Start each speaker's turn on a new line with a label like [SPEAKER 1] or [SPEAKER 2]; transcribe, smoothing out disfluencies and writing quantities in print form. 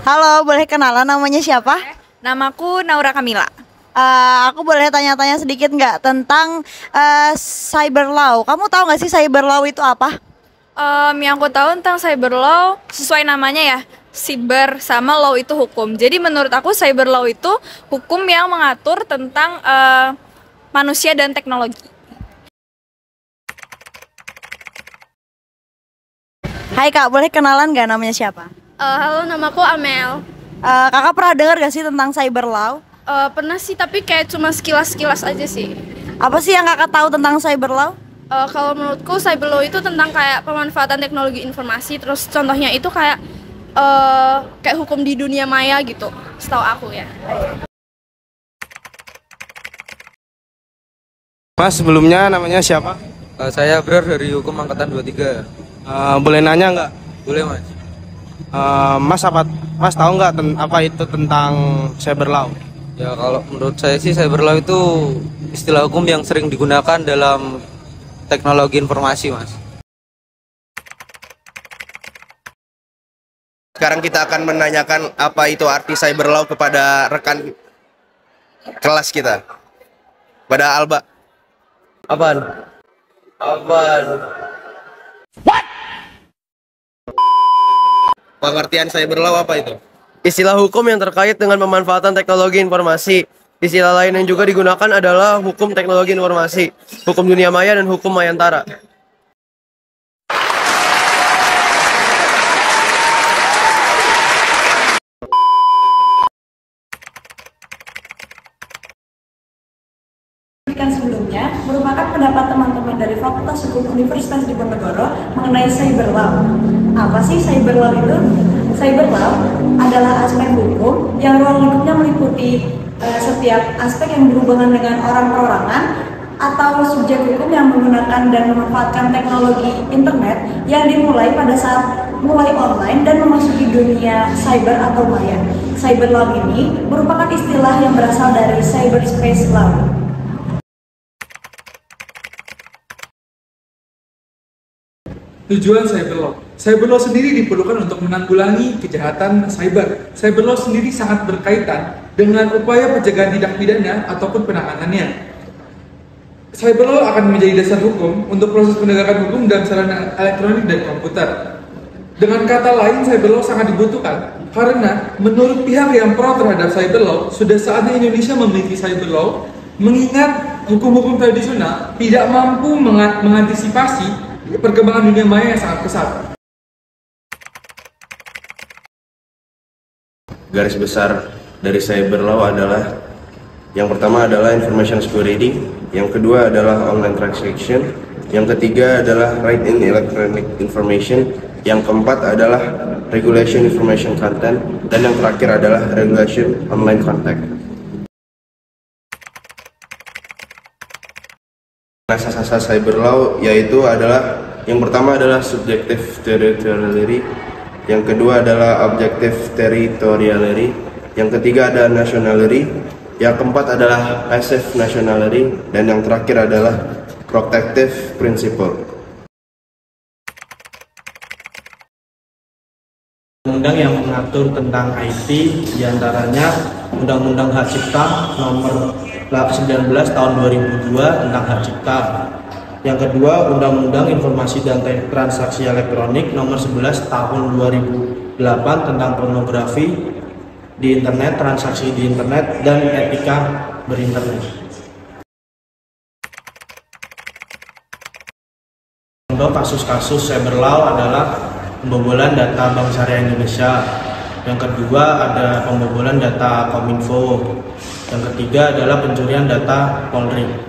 [SPEAKER 1] Halo, boleh kenalan namanya siapa?
[SPEAKER 2] Namaku Naura Kamila.
[SPEAKER 1] Aku boleh tanya-tanya sedikit nggak tentang cyber law? Kamu tahu nggak sih cyber law itu apa?
[SPEAKER 2] Yang aku tahu tentang cyber law, sesuai namanya ya, cyber sama law itu hukum. Jadi menurut aku cyber law itu hukum yang mengatur tentang manusia dan teknologi.
[SPEAKER 1] Hai Kak, boleh kenalan nggak namanya siapa?
[SPEAKER 3] Halo, namaku Amel.
[SPEAKER 1] Kakak pernah dengar gak sih tentang cyber law?
[SPEAKER 3] Pernah sih, tapi kayak cuma sekilas-sekilas aja sih.
[SPEAKER 1] Apa sih yang kakak tahu tentang cyber law?
[SPEAKER 3] Kalau menurutku cyber law itu tentang kayak pemanfaatan teknologi informasi. Terus contohnya itu kayak hukum di dunia maya gitu, setahu aku ya.
[SPEAKER 4] Mas, sebelumnya namanya siapa?
[SPEAKER 5] Saya Bro dari Hukum Angkatan 23.
[SPEAKER 4] Boleh nanya nggak?
[SPEAKER 5] Boleh Mas?
[SPEAKER 4] Mas tahu nggak apa itu tentang cyber law?
[SPEAKER 5] Ya kalau menurut saya sih cyber law itu istilah hukum yang sering digunakan dalam teknologi informasi Mas.
[SPEAKER 6] Sekarang kita akan menanyakan apa itu arti cyber law kepada rekan kelas kita. Pada Alba.
[SPEAKER 5] Apaan?
[SPEAKER 6] Pengertian cyber law apa itu?
[SPEAKER 7] Istilah hukum yang terkait dengan pemanfaatan teknologi informasi. Istilah lain yang juga digunakan adalah hukum teknologi informasi, hukum dunia maya, dan hukum mayantara.
[SPEAKER 8] Sebelumnya merupakan pendapat teman-teman dari Fakultas Hukum Universitas Diponegoro mengenai cyber law. Apa sih cyber law itu? Cyber law adalah aspek hukum yang ruang lingkupnya meliputi setiap aspek yang berhubungan dengan orang perorangan atau subjek hukum yang menggunakan dan memanfaatkan teknologi internet yang dimulai pada saat mulai online dan memasuki dunia cyber atau maya. Cyber law ini merupakan istilah yang berasal dari cyberspace law.
[SPEAKER 9] Tujuan cyber law. Cyber law sendiri diperlukan untuk menanggulangi kejahatan cyber. Cyber law sendiri sangat berkaitan dengan upaya pencegahan tindak pidana ataupun penanganannya. Cyber law akan menjadi dasar hukum untuk proses penegakan hukum dalam sarana elektronik dan komputer. Dengan kata lain, cyber law sangat dibutuhkan karena menurut pihak yang pro terhadap cyber law, sudah saatnya Indonesia memiliki cyber law, mengingat hukum-hukum tradisional tidak mampu mengantisipasi perkembangan dunia maya yang sangat pesat.
[SPEAKER 6] Garis besar dari cyber law adalah yang pertama adalah information security, yang kedua adalah online transaction, yang ketiga adalah right in electronic information, yang keempat adalah regulation information content, dan yang terakhir adalah regulation online contact. Asas cyber law yaitu adalah yang pertama adalah subjective territoriality, yang kedua adalah objective territoriality, yang ketiga ada nationality, yang keempat adalah passive nationality, dan yang terakhir adalah protective principle.
[SPEAKER 10] Undang yang mengatur tentang IT diantaranya Undang-Undang Hak Cipta nomor 19 tahun 2002 tentang hak cipta. Yang kedua, Undang-Undang Informasi dan Transaksi Elektronik nomor 11 tahun 2008 tentang pornografi di internet, transaksi di internet, dan etika berinternet. Contoh kasus-kasus cyber law adalah pembobolan data Bank Syariah Indonesia. Yang kedua ada pembobolan data Kominfo. Yang ketiga adalah pencurian data Polri.